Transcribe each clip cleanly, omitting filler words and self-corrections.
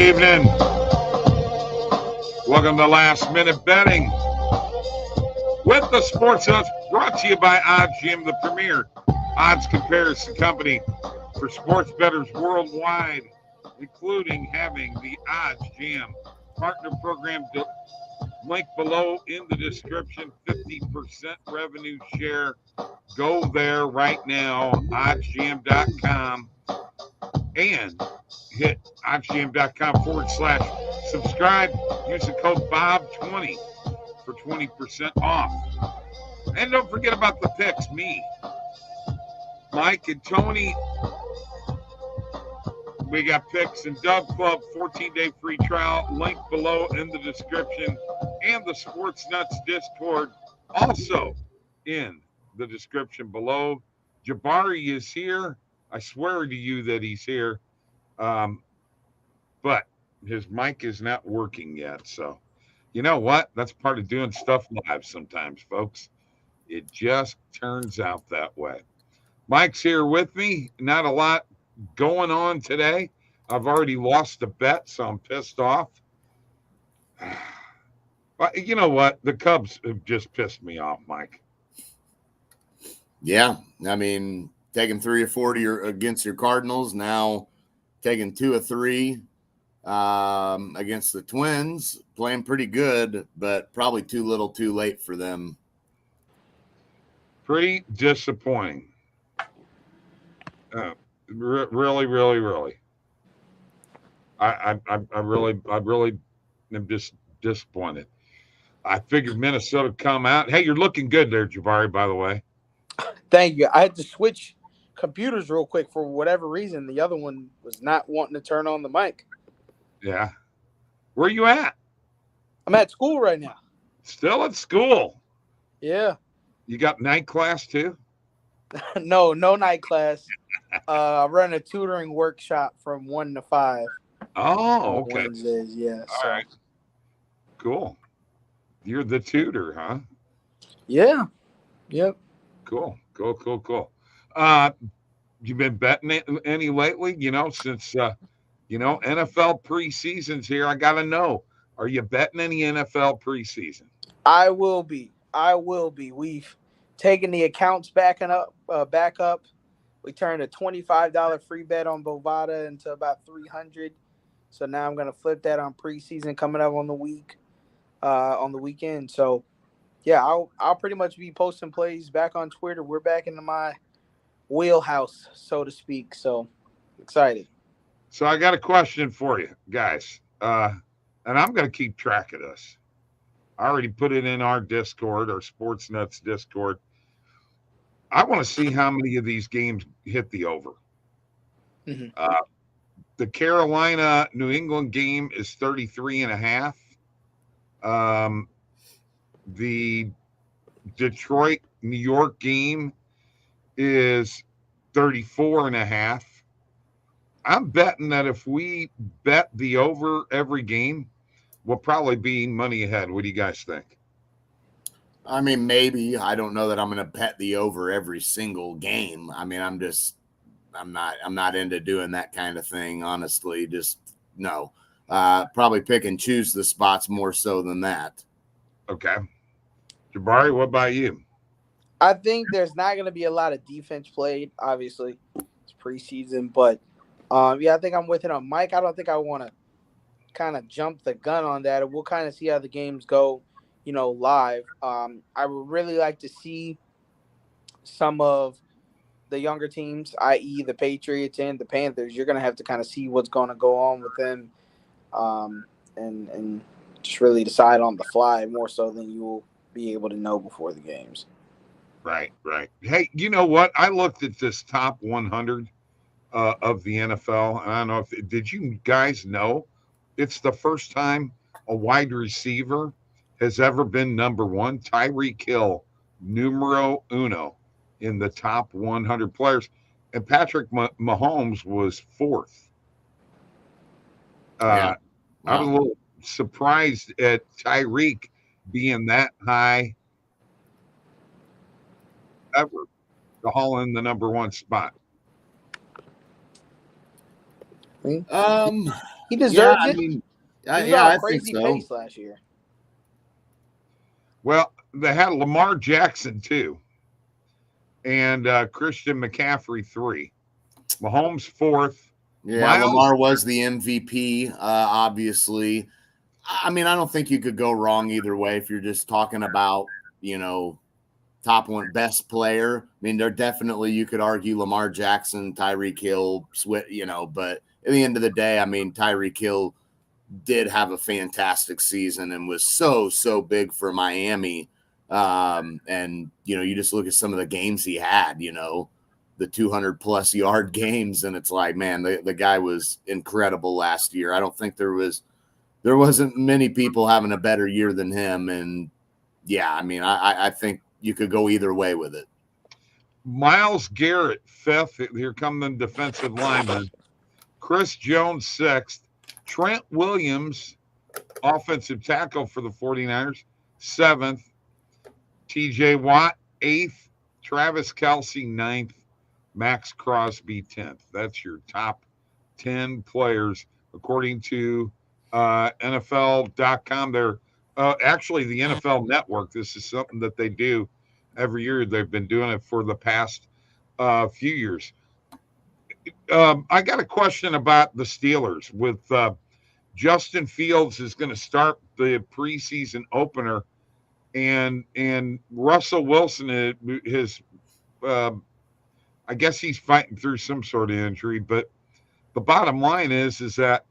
evening. Welcome to Last Minute Betting with the Sports Nuts, brought to you by OddsJam, the premier odds comparison company for sports bettors worldwide, including having the OddsJam partner program link below in the description. 50% revenue share. Go there right now, oddsjam.com, and hit oddsjam.com/subscribe. Use the code BOB20 for 20% off. And don't forget about the picks. Me, Mike, and Tony. We got picks and DubClub 14-day free trial. Link below in the description. And the Sports Nuts Discord also in the description below. Jabari is here. I swear to you that he's here. But his mic is not working yet. So, you know what? That's part of doing stuff live sometimes, folks. It just turns out that way. Mike's here with me. Not a lot going on today. I've already lost a bet, so I'm pissed off. But you know what? The Cubs have just pissed me off, Mike. Yeah, I mean, taking 3 of 40 against your Cardinals, now taking 2 of 3 against the Twins, playing pretty good, but probably too little too late for them. Pretty disappointing. Really, really, really. I really am just disappointed. I figured Minnesota would come out. Hey, you're looking good there, Jabari, by the way. Thank you. I had to switch computers real quick for whatever reason. The other one was not wanting to turn on the mic. Yeah. Where you at? I'm at school right now. Still at school? Yeah. You got night class too? No night class. I run a tutoring workshop from 1 to 5. Oh, okay. Wednesdays, yeah. All right. Cool. You're the tutor, huh? Yeah. Yep. Cool. You been betting any lately? You know, since NFL preseason's here. I gotta know. Are you betting any NFL preseason? I will be. We've taken the accounts back up. We turned a $25 free bet on Bovada into about $300. So now I'm gonna flip that on preseason coming up on the weekend. So yeah, I'll pretty much be posting plays back on Twitter. We're back into my wheelhouse, so to speak. So excited. So I got a question for you guys. And I'm gonna keep track of this. I already put it in our Discord, our Sports Nuts Discord. I want to see how many of these games hit the over. Mm-hmm. The Carolina New England game is 33.5. The Detroit New York game is 34.5. I'm betting that if we bet the over every game, we'll probably be money ahead. What do you guys think? I mean, maybe. I don't know that I'm going to bet the over every single game. I mean, I'm not into doing that kind of thing, honestly. Just no. Probably pick and choose the spots more so than that. Okay. Jabari, what about you? I think there's not going to be a lot of defense played. Obviously, it's preseason, but I think I'm with it on Mike. I don't think I want to kind of jump the gun on that. We'll kind of see how the games go, live. I would really like to see some of the younger teams, i.e. the Patriots and the Panthers. You're going to have to kind of see what's going to go on with them and just really decide on the fly more so than you will be able to know before the games. Right. Hey, you know what? I looked at this top 100 of the NFL, and I don't know did you guys know it's the first time a wide receiver has ever been number one? Tyreek Hill, numero uno in the top 100 players, and Patrick Mahomes was fourth. Yeah. Wow. I was a little surprised at Tyreek being that high ever to haul in the number one spot. I mean, he yeah, deserves I it. mean, He was yeah, on I a think crazy so. pace last year. Well, they had Lamar Jackson 2 and Christian McCaffrey 3. Mahomes 4th. Yeah, Lamar was the MVP, obviously. I mean, I don't think you could go wrong either way if you're just talking about, top one best player. I mean, you could argue Lamar Jackson, Tyreek Hill, but at the end of the day, I mean, Tyreek Hill did have a fantastic season and was so big for Miami. And you just look at some of the games he had, the 200 plus yard games, and it's like, man, the guy was incredible last year. I don't think there wasn't many people having a better year than him. And yeah, I mean, I think you could go either way with it. Myles Garrett 5th. Here come the defensive linemen. Chris Jones 6th. Trent Williams, offensive tackle for the 49ers, 7th. TJ Watt 8th. Travis Kelce 9th. Max Crosby 10th. That's your top 10 players according to NFL.com. They're actually the NFL Network. This is something that they do every year. They've been doing it for the past few years. I got a question about the Steelers with Justin Fields is going to start the preseason opener, and Russell Wilson has I guess he's fighting through some sort of injury, but the bottom line is that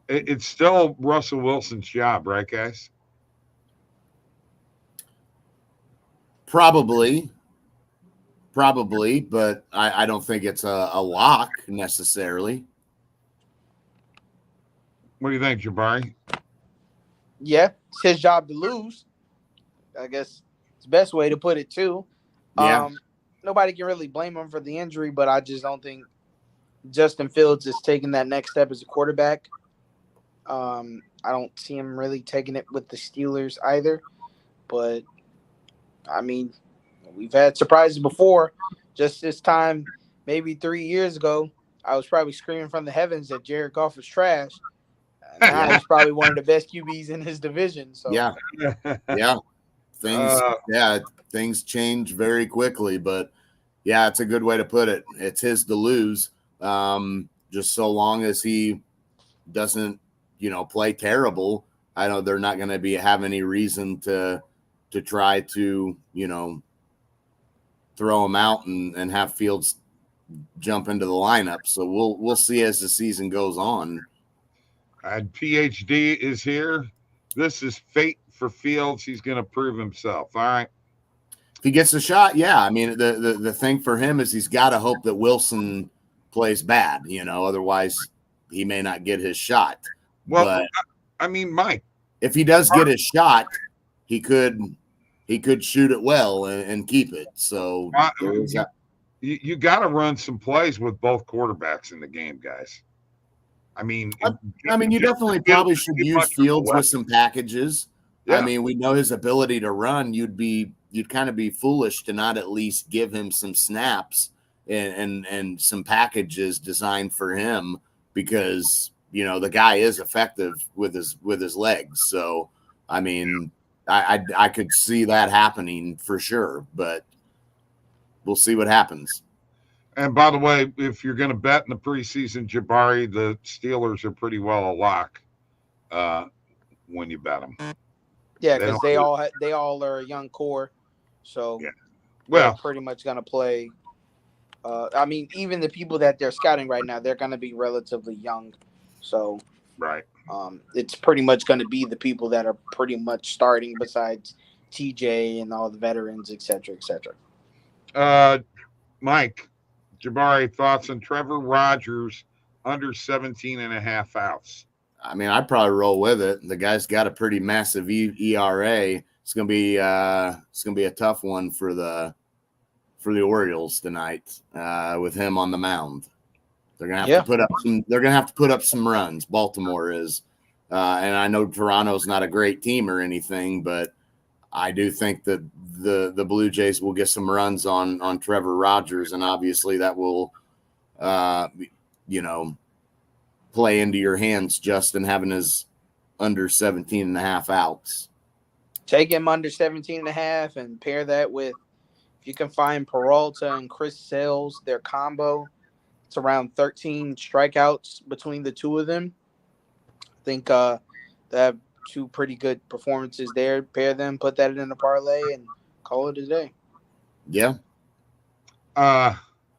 it's still Russell Wilson's job, right, guys? Probably, but I don't think it's a lock necessarily. What do you think, Jabari? Yeah, it's his job to lose. I guess it's the best way to put it, too. Yeah. Nobody can really blame him for the injury, but I just don't think Justin Fields is taking that next step as a quarterback. I don't see him really taking it with the Steelers either. But, I mean, we've had surprises before. Just this time, maybe 3 years ago, I was probably screaming from the heavens that Jared Goff was trash. Now he's probably one of the best QBs in his division. So yeah. Things change very quickly, but yeah, it's a good way to put it. It's his to lose. Just so long as he doesn't, play terrible. I know they're not going to have any reason to try to, throw him out and have Fields jump into the lineup. So we'll see as the season goes on. PhD is here. This is fate for Fields. He's going to prove himself. All right. If he gets a shot, yeah. I mean, the thing for him is he's got to hope that Wilson plays bad, otherwise he may not get his shot. Well, but I mean, Mike, if he does get his shot, he could shoot it well and keep it. So you got to run some plays with both quarterbacks in the game, guys. I mean, you definitely probably should use Fields with some packages. Yeah. I mean, we know his ability to run. You'd kind of be foolish to not at least give him some snaps and some packages designed for him, because the guy is effective with his legs. So I mean, I could see that happening for sure, but we'll see what happens. And by the way, if you're going to bet in the preseason, Jabari, the Steelers are pretty well a lock when you bet them. Yeah, because they all are a young core, so yeah. They're pretty much going to play. I mean, even the people that they're scouting right now, they're going to be relatively young, so right. It's pretty much going to be the people that are pretty much starting, besides TJ and all the veterans, et cetera, et cetera. Mike, Jabari, thoughts on Trevor Rogers under 17.5 outs? I mean, I'd probably roll with it. The guy's got a pretty massive ERA. It's gonna be a tough one for the Orioles tonight with him on the mound. They're gonna have to put up some runs. Baltimore is, and I know Toronto's not a great team or anything, but I do think that the Blue Jays will get some runs on Trevor Rogers, and obviously that will, play into your hands, Justin, having his under 17.5 outs. Take him under 17.5 and pair that with, if you can find Peralta and Chris Sales, their combo, it's around 13 strikeouts between the two of them. I think they have two pretty good performances there. Pair them, put that in a parlay, and call it a day. Yeah.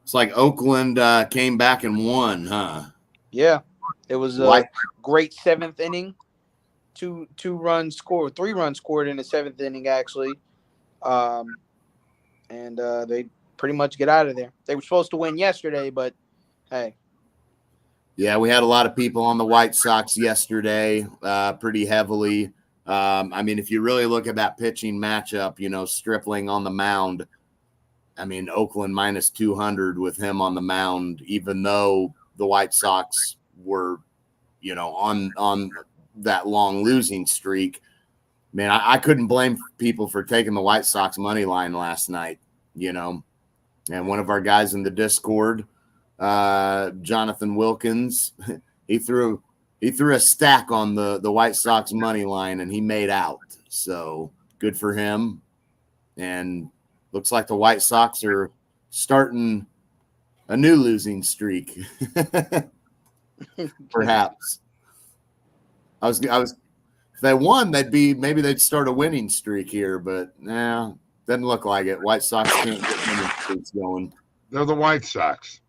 It's like Oakland came back and won, huh? Yeah. It was a great 7th inning. 3 runs scored in the 7th inning, actually. And they pretty much get out of there. They were supposed to win yesterday, but hey. Yeah, we had a lot of people on the White Sox yesterday, pretty heavily. I mean, if you really look at that pitching matchup, Stripling on the mound, I mean, Oakland minus 200 with him on the mound, even though the White Sox were, on that long losing streak. Man, I couldn't blame people for taking the White Sox money line last night, and one of our guys in the Discord, Jonathan Wilkins, he threw a stack on the White Sox money line and he made out. So good for him. And looks like the White Sox are starting a new losing streak. Perhaps. I was if they won, maybe they'd start a winning streak here, but doesn't look like it. White Sox can't get winning streaks going. They're the White Sox.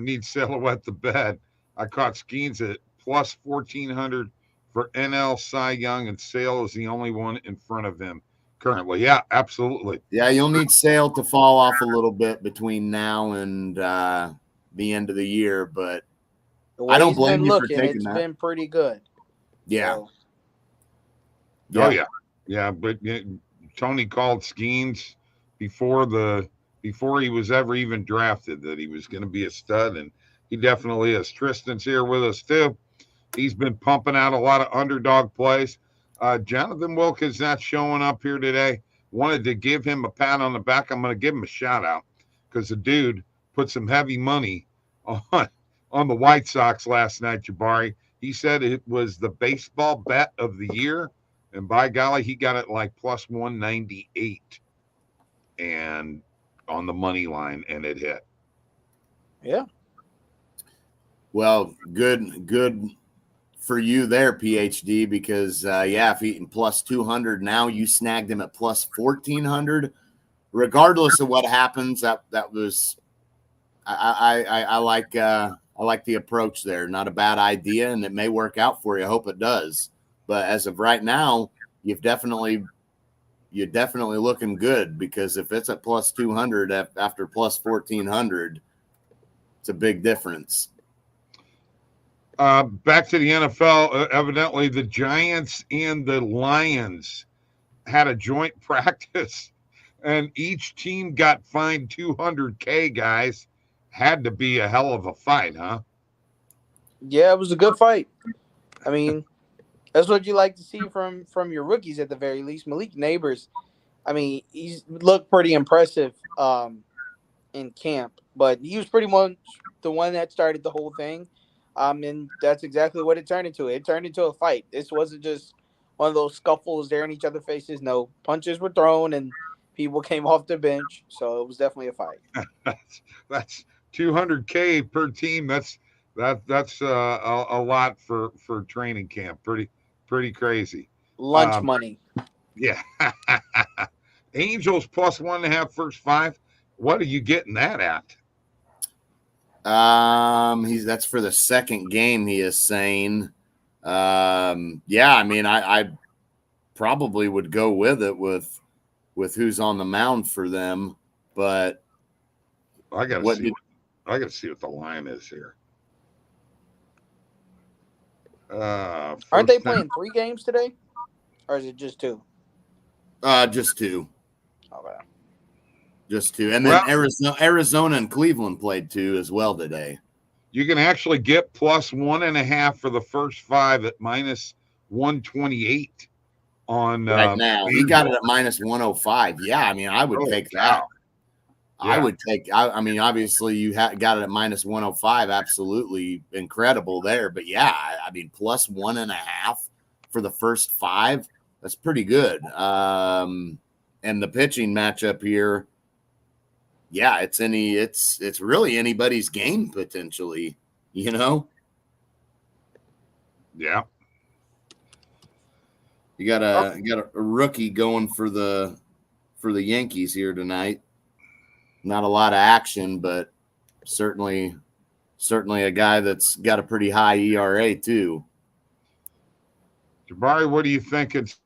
Need Silhouette the bet. I caught Skeens at plus 1,400 for NL Cy Young, and Sale is the only one in front of him currently. Yeah, absolutely. Yeah, you'll need Sale to fall off a little bit between now and the end of the year, but I don't blame you for taking that. It's been pretty good. Yeah. So. Oh, yeah. Yeah, but Tony called Skeens before he was ever even drafted that he was going to be a stud, and he definitely is. Tristan's here with us, too. He's been pumping out a lot of underdog plays. Jonathan Wilk is not showing up here today. Wanted to give him a pat on the back. I'm going to give him a shout-out because the dude put some heavy money on the White Sox last night, Jabari. He said it was the baseball bet of the year, and by golly, he got it like plus 198 and on the money line, and it hit. Yeah. Well, good for you there, PhD, because if he plus 200, now you snagged him at plus 1,400. Regardless of what happens, that was I like the approach there. Not a bad idea, and it may work out for you. I hope it does. But as of right now, you're definitely looking good, because if it's at plus 200 after plus 1,400, it's a big difference. Back to the NFL, evidently the Giants and the Lions had a joint practice, and each team got fined $200K, guys. Had to be a hell of a fight, huh? Yeah, it was a good fight. I mean, that's what you like to see from your rookies at the very least. Malik Neighbors, I mean, he's looked pretty impressive in camp, but he was pretty much the one that started the whole thing. And that's exactly what it turned into. It turned into a fight. This wasn't just one of those scuffles there in each other's faces. No, punches were thrown and people came off the bench. So it was definitely a fight. That's $200K per team. That's a lot for training camp. Pretty crazy. Lunch money. Yeah. Angels plus 1.5 first 5. What are you getting that at? That's for the second game, he is saying. I mean, I probably would go with it with who's on the mound for them, but I gotta see what the line is here. Aren't they playing 3 games today, or is it just 2? Just 2. Okay. Just 2. And then Arizona and Cleveland played 2 as well today. You can actually get plus 1.5 for the first 5 at minus 128 on right now. He got it at minus 105. Yeah, I mean, I would take that. I would take. I mean, obviously you got it at minus 105. Absolutely incredible there. But yeah, I mean, plus 1.5 for the first 5. That's pretty good. And the pitching matchup here, yeah, it's really anybody's game potentially. You know. Yeah. You got a rookie going for the Yankees here tonight. Not a lot of action, but certainly a guy that's got a pretty high ERA too. Jabari, what do you think it's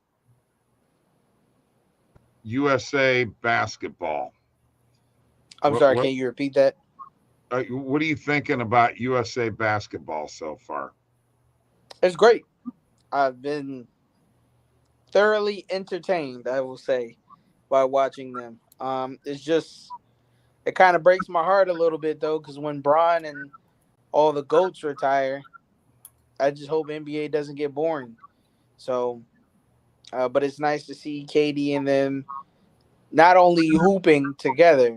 USA basketball? I'm sorry, can you repeat that? What are you thinking about USA basketball so far? It's great. I've been thoroughly entertained, I will say, by watching them. It kind of breaks my heart a little bit, though, because when Bron and all the GOATs retire, I just hope NBA doesn't get boring. So, but it's nice to see KD and them not only hooping together,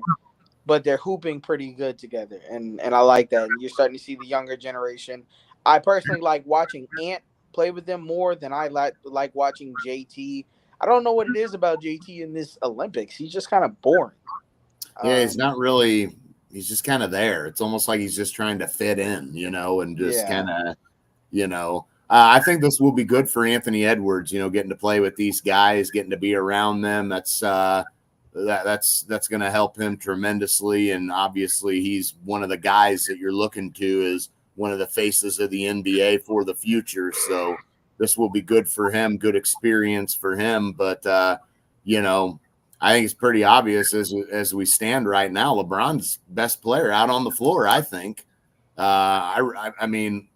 but they're hooping pretty good together. And I like that. And you're starting to see the younger generation. I personally like watching Ant play with them more than I like watching JT. I don't know what it is about JT in this Olympics. He's just kind of boring. Yeah, he's not really. He's just kind of there. It's almost like he's just trying to fit in, and just kind of, I think this will be good for Anthony Edwards. Getting to play with these guys, getting to be around them. That's going to help him tremendously. And obviously, he's one of the guys that you're looking to as one of the faces of the NBA for the future. So this will be good for him. Good experience for him. But I think it's pretty obvious as we stand right now, LeBron's best player out on the floor, I think. I mean,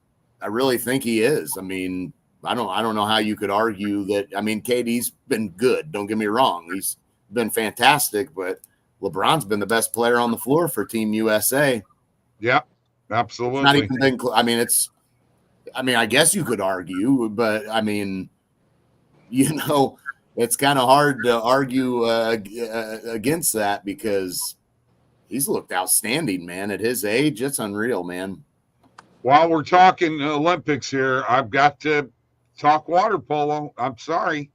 I really think he is. I mean, I don't know how you could argue that. I mean, KD's been good. Don't get me wrong. He's been fantastic, but LeBron's been the best player on the floor for Team USA. Yeah, absolutely. It's not even been, I guess you could argue, but I mean, it's kind of hard to argue against that because he's looked outstanding, man. At his age, it's unreal, man. While we're talking Olympics here, I've got to talk water polo. I'm sorry.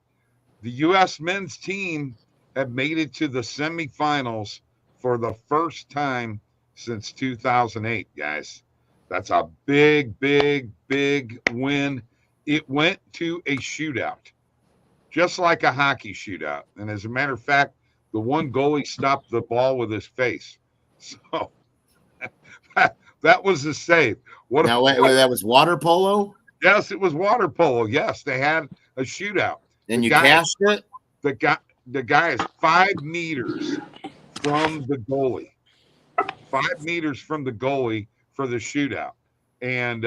The U.S. men's team have made it to the semifinals for the first time since 2008, guys. That's a big, big, big win. It went to a shootout. Just like a hockey shootout. And as a matter of fact, the one goalie stopped the ball with his face. So that was a save. That was water polo? Yes, it was water polo. Yes, they had a shootout. And you cashed it? The guy is 5 meters from the goalie. 5 meters from the goalie for the shootout. And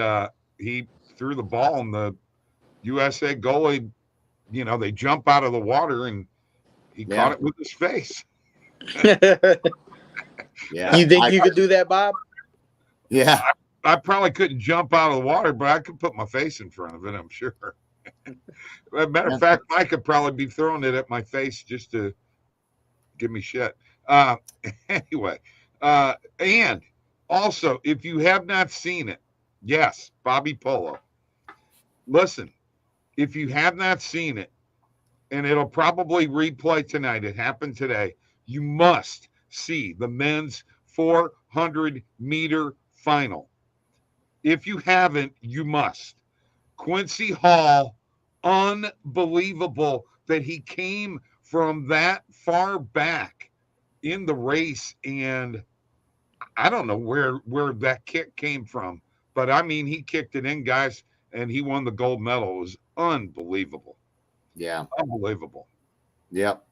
he threw the ball, and the USA goalie, they jump out of the water, and he caught it with his face. Yeah. You think you could do that, Bob? Yeah. I probably couldn't jump out of the water, but I could put my face in front of it, I'm sure. As a matter of fact, I could probably be throwing it at my face just to give me shit. Anyway, and also, if you have not seen it, yes, Bobby Polo. Listen, if you have not seen it, and it'll probably replay tonight, it happened today, you must see the men's 400-meter final. If you haven't, you must. Quincy Hall, unbelievable that he came from that far back in the race, and I don't know where that kick came from, but I mean, he kicked it in, guys, and he won the gold medal. It was unbelievable. Yeah. Unbelievable. Yep.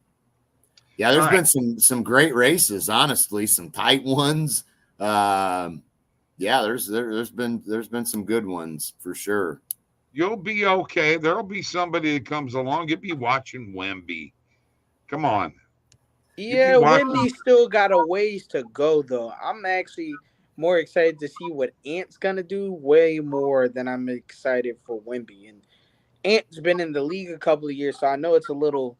Yeah, there's been some great races, honestly, some tight ones. Yeah, there's been some good ones for sure. You'll be okay. There'll be somebody that comes along. You'll be watching Wemby. Come on. Yeah, Wemby still got a ways to go, though. I'm actually more excited to see what Ant's gonna do, way more than I'm excited for Wemby. And Ant's been in the league a couple of years, so I know it's a little,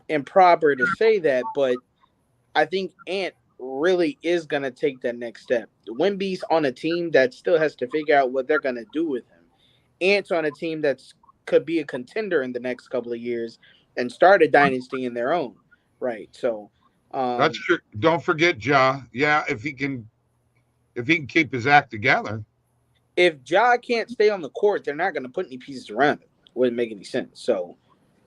improper to say that, but I think Ant really is going to take that next step. Wemby's on a team that still has to figure out what they're going to do with him. Ant's on a team that's could be a contender in the next couple of years and start a dynasty in their own right. So That's true. Don't forget Ja. Yeah, if he can keep his act together. if Ja can't stay on the court, they're not going to put any pieces around him. Wouldn't make any sense. So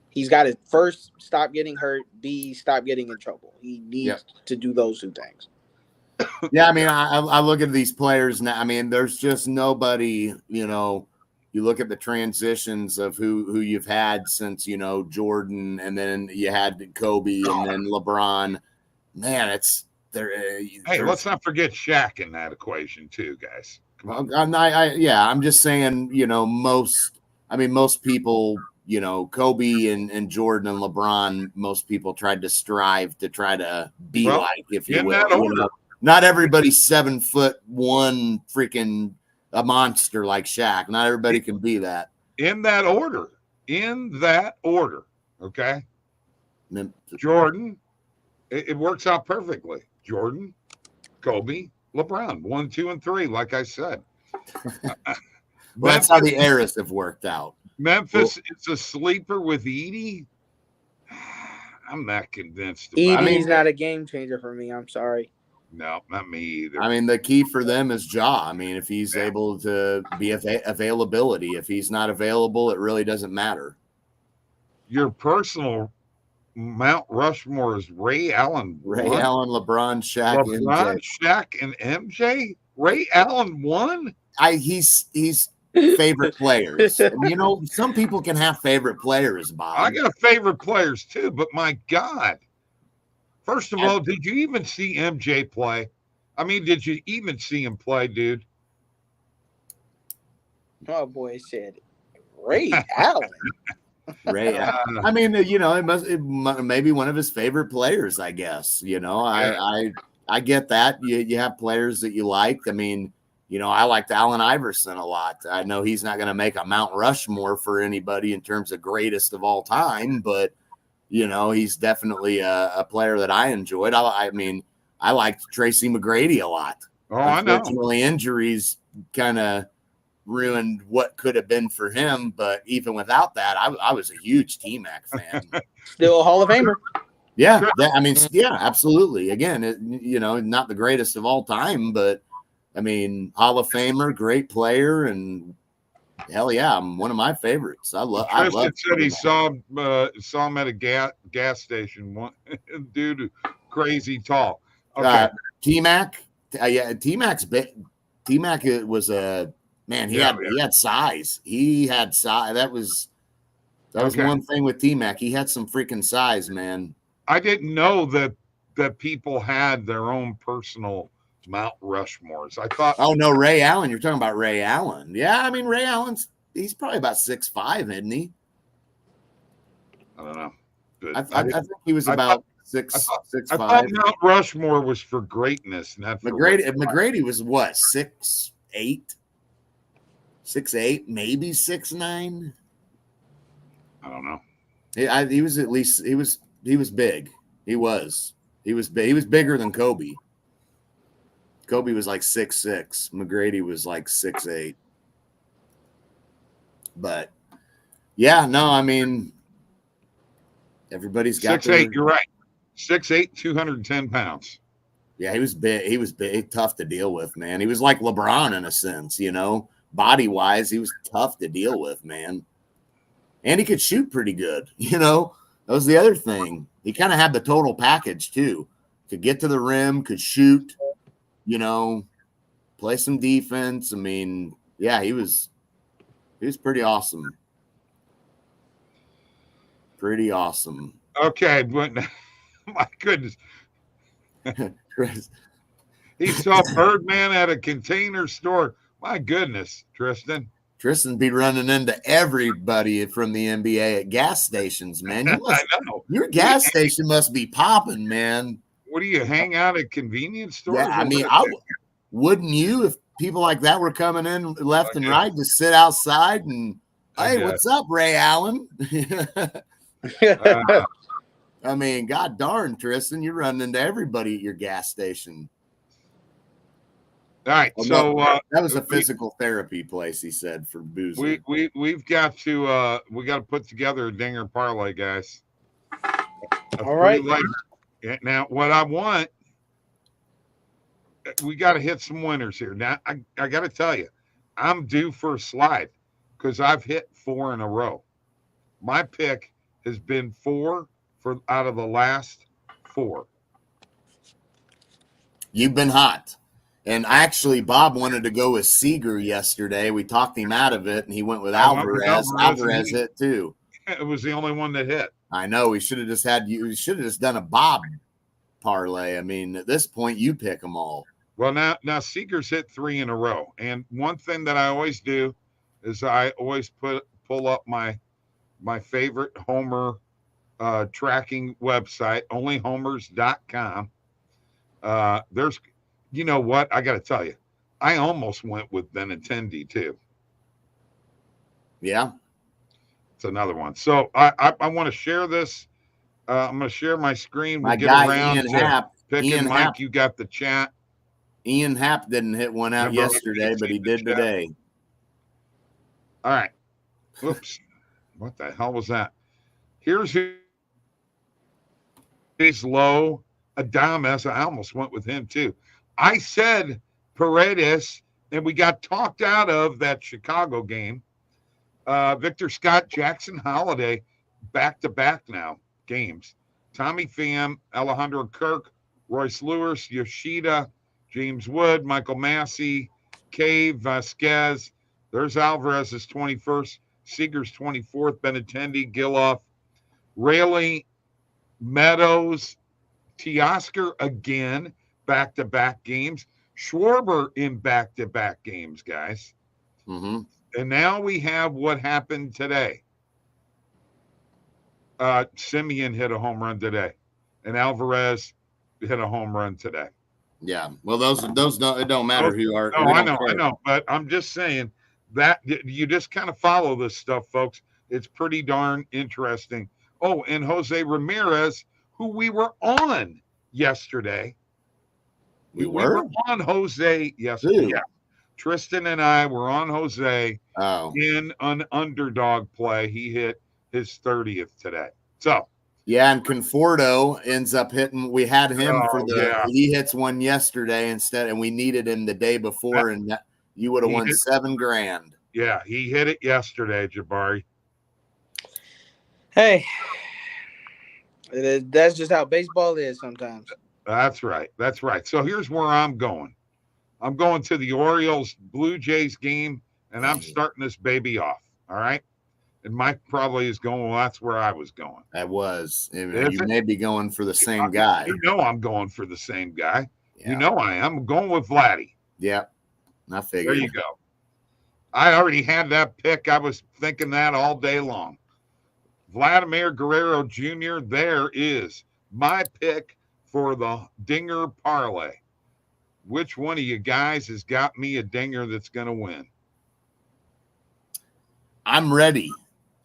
he's got to first stop getting hurt, B, stop getting in trouble. He needs to do those two things. Yeah, I mean, I look at these players now. I mean, there's just nobody, you look at the transitions of who you've had since, Jordan, and then you had Kobe and then LeBron. Man, it's there. Hey, let's not forget Shaq in that equation too, guys. Come on. I'm just saying, most people, Kobe and Jordan and LeBron, most people tried to strive to try to be like, if you will. Not everybody's 7'1" freaking a monster like Shaq. Not everybody can be that. In that order. Okay. Jordan, it works out perfectly. Jordan, Kobe, LeBron, 1, 2, and 3, like I said. Well, that's how the eras have worked out. Memphis is a sleeper with Edie. I'm not convinced. Edie's not a game changer for me. I'm sorry. No, not me either. I mean, the key for them is Ja. I mean, if he's able to be availability, if he's not available, it really doesn't matter. Your personal Mount Rushmore is Ray Allen. Allen, LeBron, Shaq, MJ. Shaq, and MJ. Ray Allen won. He's favorite players. Some people can have favorite players, Bob. I got favorite players too, but my God. First of all, did you even see MJ play? I mean, did you even see him play, dude? Oh, boy, said Ray Allen. Ray Allen. I mean, it may be one of his favorite players, I guess. I get that. You have players that you liked. I mean, I liked Allen Iverson a lot. I know he's not going to make a Mount Rushmore for anybody in terms of greatest of all time, but he's definitely a player that I enjoyed. I mean, I liked Tracy McGrady a lot. Oh, I know. Unfortunately, injuries kind of ruined what could have been for him. But even without that, I was a huge T-Mac fan. Still a Hall of Famer. Yeah, absolutely. Again, not the greatest of all time, but I mean, Hall of Famer, great player, and hell yeah, I'm one of my favorites. I love. Said he saw him at a gas station. Dude, crazy tall. Okay, T-Mac. T-Mac was a man. He had size. He had size. That was one thing with T-Mac. He had some freaking size, man. I didn't know that people had their own personal Mount Rushmores. I thought. Oh no, Ray Allen. You're talking about Ray Allen. Yeah, I mean Ray Allen's. He's probably about 6'5", isn't he? I don't know. I think he was about 6'5". I thought Mount Rushmore was for greatness, not for McGrady was what, 6'8", 6'8", maybe 6'9". I don't know. He was at least he was big. He was big. He was bigger than Kobe. Kobe was like 6'6". McGrady was like 6'8". But yeah, no, I mean, everybody's got 6'8". You're right. 6'8", 210 pounds. Yeah, he was big. He was big, tough to deal with, man. He was like LeBron in a sense, body wise. He was tough to deal with, man. And he could shoot pretty good. That was the other thing. He kind of had the total package too. Could get to the rim, could shoot, play some defense. I mean, yeah, he was pretty awesome. Pretty awesome. Okay, but my goodness. Chris. He saw Birdman at a Container Store. My goodness, Tristan. Tristan be running into everybody from the NBA at gas stations, man. I know. Your gas station must be popping, man. What do you hang out at convenience stores? Yeah, I mean, wouldn't you if people like that were coming in left and right to sit outside and, hey, what's up, Ray Allen? I mean, God darn, Tristan, you're running into everybody at your gas station. All right, so that was a physical therapy place, he said, for Boozer. We've got to put together a dinger parlay, guys. All right. Now, what I want, we got to hit some winners here. Now, I got to tell you, I'm due for a slide because I've hit 4 in a row. My pick has been 4 out of the last 4. You've been hot. And actually, Bob wanted to go with Seager yesterday. We talked him out of it, and he went with Alvarez. Alvarez hit too. It was the only one that hit. I know. We should have just done a Bob parlay. I mean, at this point, you pick them all. Well, now Seager's hit 3 in a row. And one thing that I always do is I always pull up my favorite homer tracking website, onlyhomers.com. There's, you know what? I got to tell you, I almost went with Benintendi too. Yeah. It's another one. So I want to share this. I'm going to share my screen. We'll get around Ian Happ. Picking Mike, Happ. You got the chat. Ian Happ didn't hit one out yesterday, but he did today. All right. Oops. What the hell was that? Here's his low. Adames. I almost went with him too. I said Paredes, and we got talked out of that Chicago game. Victor Scott, Jackson Holiday, back-to-back now games. Tommy Pham, Alejandro Kirk, Royce Lewis, Yoshida, James Wood, Michael Massey, Cave, Vasquez. There's Alvarez's 21st, Seager's 24th, Benintendi, Gilloff, Rayleigh, Meadows, Teoscar again, back-to-back games. Schwarber in back-to-back games, guys. Mm-hmm. And now we have what happened today. Simeon hit a home run today, and Alvarez hit a home run today. Yeah, well, those don't, it don't matter who you are. No, I know, but I'm just saying that you just kind of follow this stuff, folks. It's pretty darn interesting. Oh, and Jose Ramirez, who we were on yesterday. We were on Jose yesterday. Yeah. Tristan and I were on Jose in an underdog play. He hit his 30th today. So yeah, and Conforto ends up hitting. We had him he hits one yesterday instead, and we needed him the day before, and you would have won $7,000. Yeah, he hit it yesterday, Jabari. Hey, that's just how baseball is sometimes. That's right. That's right. So here's where I'm going. I'm going to the Orioles Blue Jays game, and I'm starting this baby off. All right. And Mike probably is going, well, that's where I was going. That was. You may be going for the same guy. You know I'm going for the same guy. Yeah. You know I am. I'm going with Vladdy. Yeah. I figured. There you go. I already had that pick. I was thinking that all day long. Vladimir Guerrero Jr., there is my pick for the dinger parlay. Which one of you guys has got me a dinger that's going to win? I'm ready.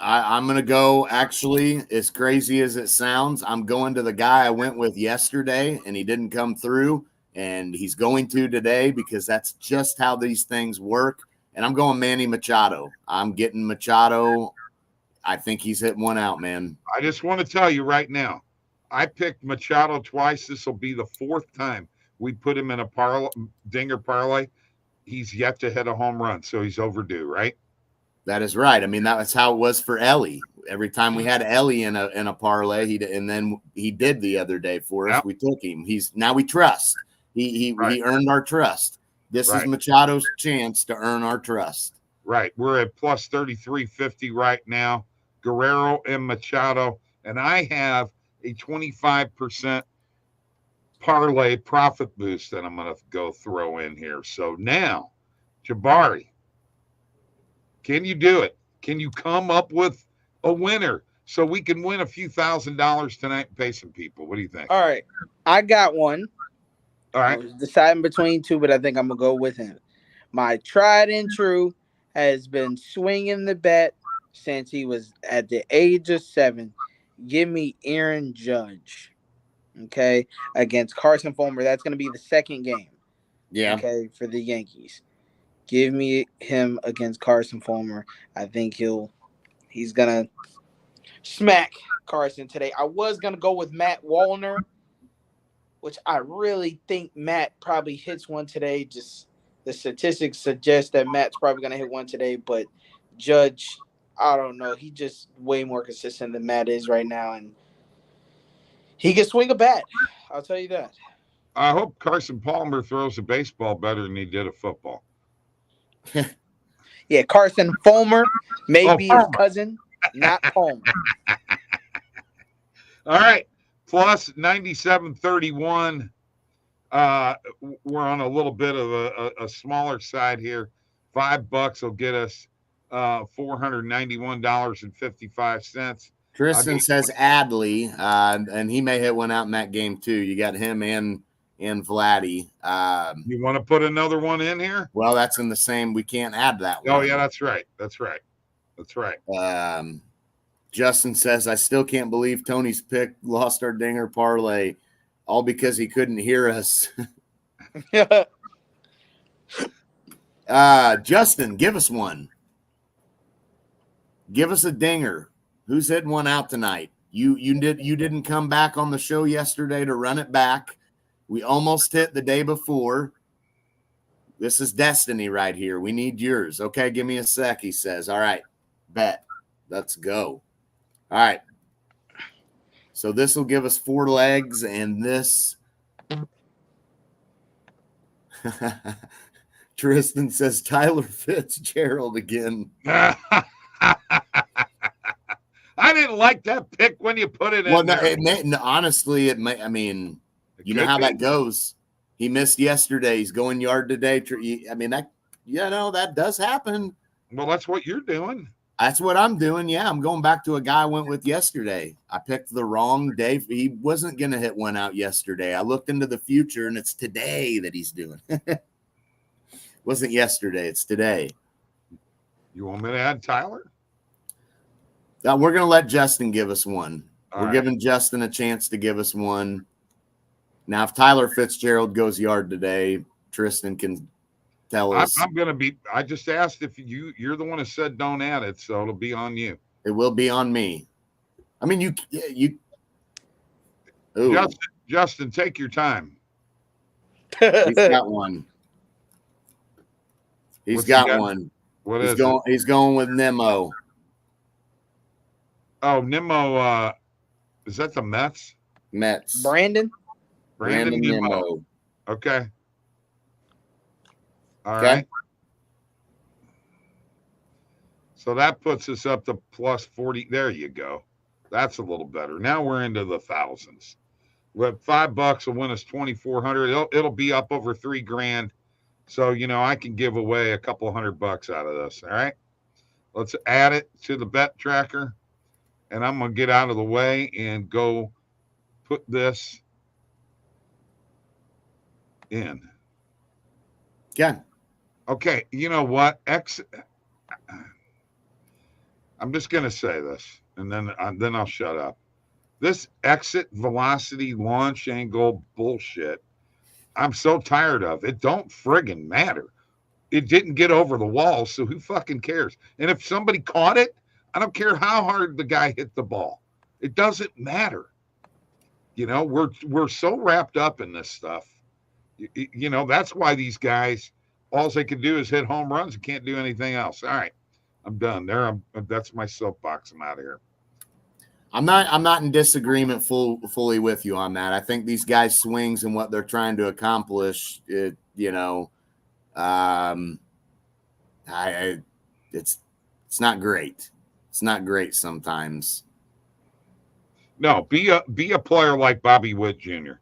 I'm going to go, actually, as crazy as it sounds, I'm going to the guy I went with yesterday, and he didn't come through, and he's going to today because that's just how these things work. And I'm going Manny Machado. I'm getting Machado. I think he's hitting one out, man. I just want to tell you right now, I picked Machado twice. This will be the 4th time we put him in a dinger parlay. He's yet to hit a home run, so he's overdue, right? That is right. I mean, that was how it was for Ellie. Every time we had Ellie in a parlay, and then he did the other day for us. Yep. We took him. Now we trust. He earned our trust. This is Machado's chance to earn our trust. Right. We're at plus 33.50 right now. Guerrero and Machado, and I have a 25% parlay profit boost that I'm going to go throw in here. So now, Jabari, can you do it? Can you come up with a winner so we can win a few $1,000s tonight and pay some people? What do you think? All right. I got one. All right. I was deciding between two, but I think I'm going to go with him. My tried and true has been swinging the bet since he was at the age of 7. Give me Aaron Judge, okay, against Carson Fulmer. That's going to be the second game, Yeah. okay, for the Yankees. Give me him against Carson Fulmer. I think he's going to smack Carson today. I was going to go with Matt Wallner, which I really think Matt probably hits one today. Just the statistics suggest that Matt's probably going to hit one today, but Judge, I don't know. He just way more consistent than Matt is right now, and he can swing a bat. I'll tell you that. I hope Carson Palmer throws a baseball better than he did a football. Yeah, Carson Fulmer may be his Palmer. cousin, not Palmer. All right, plus 97.31. We're on a little bit of a smaller side here. $5 will get us $491.55. Tristan says Adley, and he may hit one out in that game too. You got him and Vladdy. You want to put another one in here? Well, that's in the same. We can't add that one. Oh yeah, that's right. That's right. That's right. Justin says, I still can't believe Tony's pick lost our dinger parlay, all because he couldn't hear us. Justin, give us one. Give us a dinger. Who's hitting one out tonight? You didn't come back on the show yesterday to run it back. We almost hit the day before. This is destiny right here. We need yours. Okay, give me a sec, he says. All right, bet. Let's go. All right. So this will give us 4 legs, and this. Tristan says Tyler Fitzgerald again. I didn't like that pick when you put it in. Well, honestly, it may. I mean, you know how that goes. He missed yesterday. He's going yard today. I mean, that that does happen. Well, that's what you're doing. That's what I'm doing. Yeah, I'm going back to a guy I went with yesterday. I picked the wrong day. He wasn't going to hit one out yesterday. I looked into the future, and it's today that he's doing. Wasn't yesterday. It's today. You want me to add Tyler? We're going to let Justin give us one. All We're right. giving Justin a chance to give us one. Now, if Tyler Fitzgerald goes yard today, Tristan can tell us. I'm going to be – I just asked if you're the one who said don't add it, so it'll be on you. It will be on me. I mean, you. Justin, take your time. He's got one. He's got one. What he's is going, it? He's going with Nemo. Oh, Nimmo, is that the Mets? Mets. Brandon Nimmo. Okay. All Okay. right. So that puts us up to plus 40. There you go. That's a little better. Now we're into the thousands. With $5 will win us 2,400. It'll be up over $3,000. So, I can give away a couple $100 out of this. All right. Let's add it to the bet tracker. And I'm going to get out of the way and go put this in. Okay. Okay. You know what? I'm just going to say this, and then I'll shut up. This exit velocity launch angle bullshit, I'm so tired of. It don't friggin' matter. It didn't get over the wall, so who fucking cares? And if somebody caught it, I don't care how hard the guy hit the ball. It doesn't matter. We're so wrapped up in this stuff. That's why these guys, all they can do is hit home runs and can't do anything else. All right, I'm done there. That's my soapbox. I'm out of here. I'm not in disagreement fully with you on that. I think these guys' swings and what they're trying to accomplish, it's not great. It's not great sometimes. No, be a player like Bobby Witt Jr.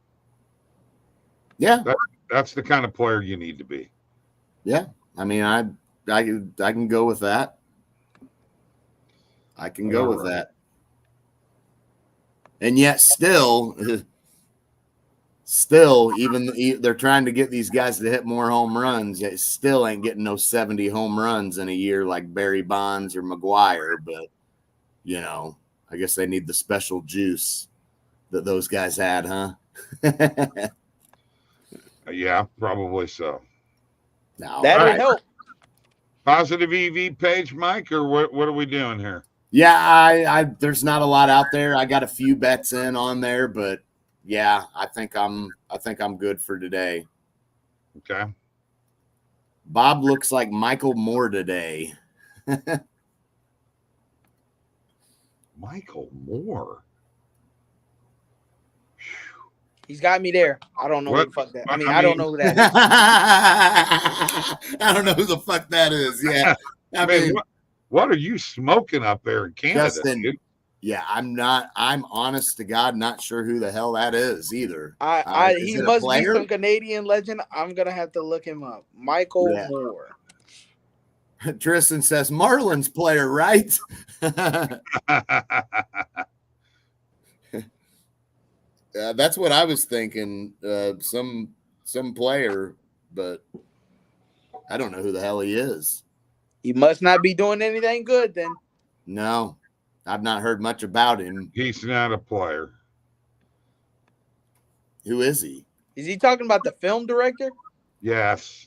Yeah, that's the kind of player you need to be. Yeah, I mean, I can go with that. I can go with that. And yet, still, even they're trying to get these guys to hit more home runs. It still ain't getting no 70 home runs in a year like Barry Bonds or McGuire. But I guess they need the special juice that those guys had, huh? Yeah, probably so. No. That'd help. Positive EV page, Mike, or what are we doing here? Yeah, I there's not a lot out there. I got a few bets in on there, but yeah, I think I'm good for today. Okay. Bob looks like Michael Moore today. Michael Moore. He's got me there. I don't know What? who the fuck that. I I mean- don't know who that is. I don't know who the fuck that is. Yeah. I mean, what are you smoking up there in Canada, Justin, dude? yeah, I'm honest to God not sure who the hell that is either. He it a must be player? some Canadian legend. I'm gonna have to look him up. Michael Yeah. Moore. Tristan says Marlins player, right? That's what I was thinking. Some player, but I don't know who the hell he is. He must not be doing anything good then. No, I've not heard much about him. He's not a player. Who is he? Is he talking about the film director? Yes.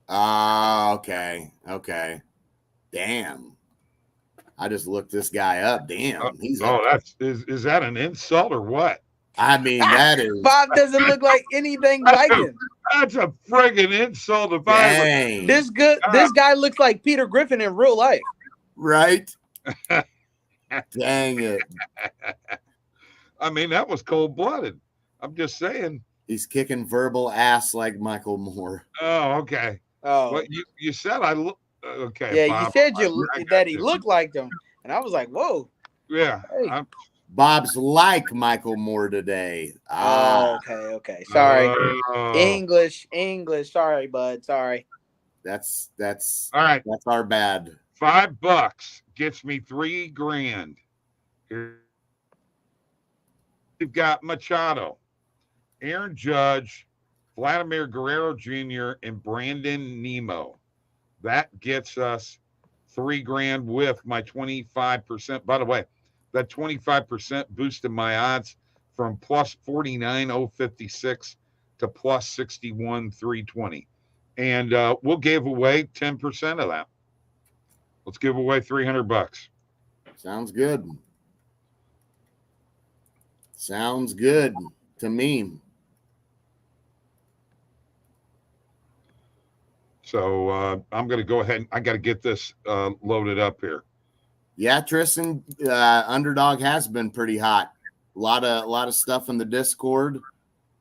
Okay. Damn. I just looked this guy up. Damn. Is that an insult or what? I mean, that is. Bob doesn't look like anything like him. That's a friggin' insult if Dang. This guy looks like Peter Griffin in real life. Right? Dang it. I mean, that was cold-blooded. I'm just saying. He's kicking verbal ass like Michael Moore. Oh, okay. Oh, Well, you said I look okay. yeah, Bob, you said I that he you. looked like them, and I was like, whoa. Yeah. Hey. Bob's like Michael Moore today. Okay. Sorry. Oh. English. Sorry, bud. Sorry. That's All right. That's our bad. $5 gets me $3,000. Here we've got Machado, Aaron Judge, Vladimir Guerrero Jr., and Brandon Nemo. That gets us $3,000 with my 25%. By the way, that 25% boosted my odds from plus 49,056 to plus 61,320. And we'll give away 10% of that. Let's give away $300. Sounds good. Sounds good to me. So I'm going to go ahead and I got to get this loaded up here. Yeah, Tristan, Underdog has been pretty hot. A lot of stuff in the Discord.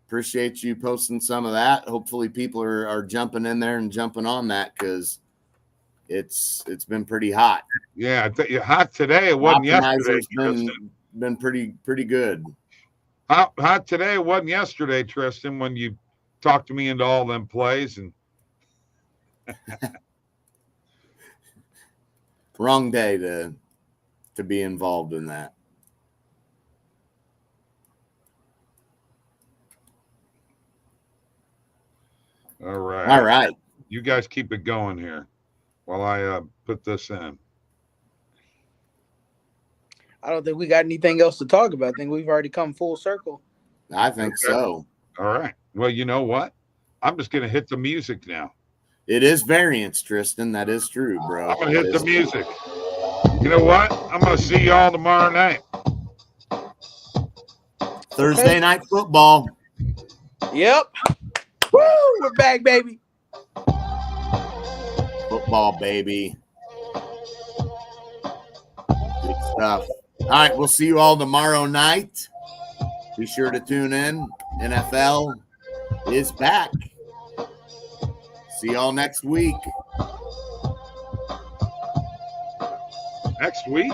Appreciate you posting some of that. Hopefully people are jumping in there and jumping on that because it's been pretty hot. Yeah, hot today. It wasn't yesterday. Been pretty good. Hot today. It wasn't yesterday, Tristan, when you talked to me into all them plays and wrong day to be involved in that. All right. All right. You guys keep it going here while I put this in. I don't think we got anything else to talk about. I think we've already come full circle. I think so. All right. Well, you know what? I'm just going to hit the music now. It is variance, Tristan. That is true, bro. I'm going to hit the music. You know what? I'm going to see y'all tomorrow night. Thursday night football. Yep. Woo! We're back, baby. Football, baby. Good stuff. All right, we'll see you all tomorrow night. Be sure to tune in. NFL is back. See y'all next week. Next week?